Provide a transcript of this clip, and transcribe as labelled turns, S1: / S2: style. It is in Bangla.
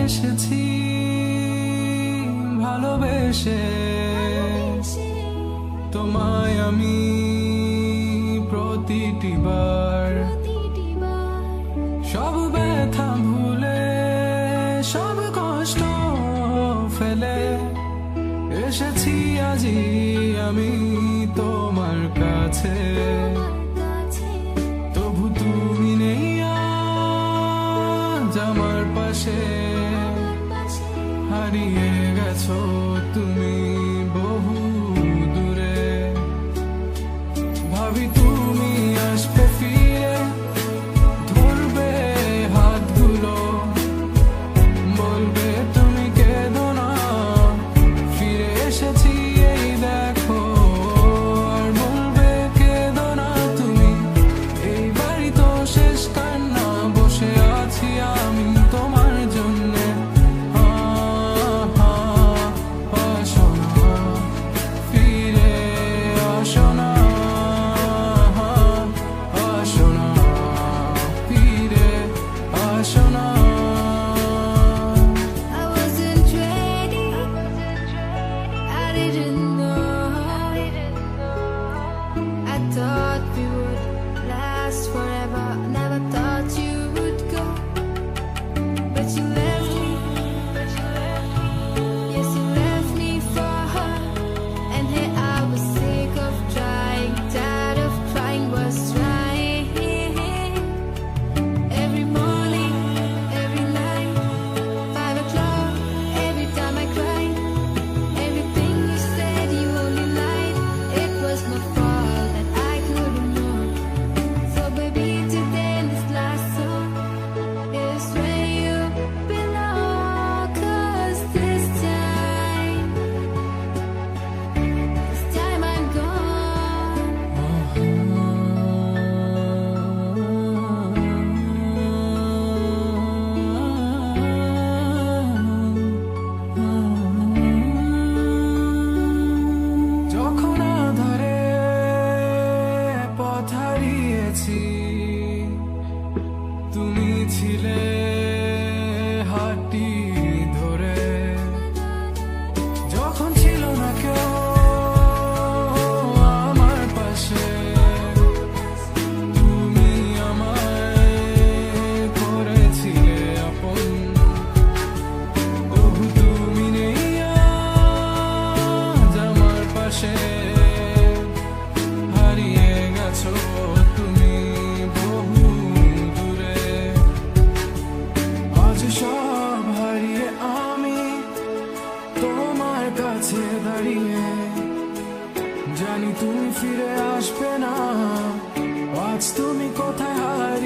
S1: এসেছি ভালোবেসে তোমায় আমি প্রতিটি বার সব ব্যথা ভুলে সব কষ্ট ফেলে এসেছি আজি আমি তোমার কাছে তবু তুমি নেই আজ আমার পাশে হারিয়ে গেছো তুমি বহু দূরে ভাবি তুমি আসবে ফিরে ধরবে হাতগুলো বলবে তুমি কেঁদো না ফিরে এসেছি এই দেখো আর বলবে কেঁদো না তুমি এই বাড়ি তো শেষ কান্না বসে আছি আমি তোমার জন্যে আসো না ফিরে আসো না আসো না ফিরে আসো না
S2: I wasn't ready. I didn't know. I thought we would last forever. Never thought you would go. But you left me. Yes, you left me for her. And here I was sick of trying, tired of crying, was trying. Every morning, every night, 5 o'clock, every time I cried. Everything you said, you only lied. It was my fault that I couldn't know. So baby, today this last song is where you belong. 'Cause this time I'm gone.
S1: যখন আধারে পথ হারিয়েছি তুমি ছিলে হাতটি ধরে যখন ছিল না কেউ আমার পাশে তুমি আমায় করেছিলে আপন তবু তুমি নেই আজ আমার পাশে হারিয়ে গেছো তুমি বহু দূরে আজ সব হারিয়ে আমি তোমার কাছে দাঁড়িয়ে জানি তুমি ফিরে আসবে না আজ তুমি কোথায়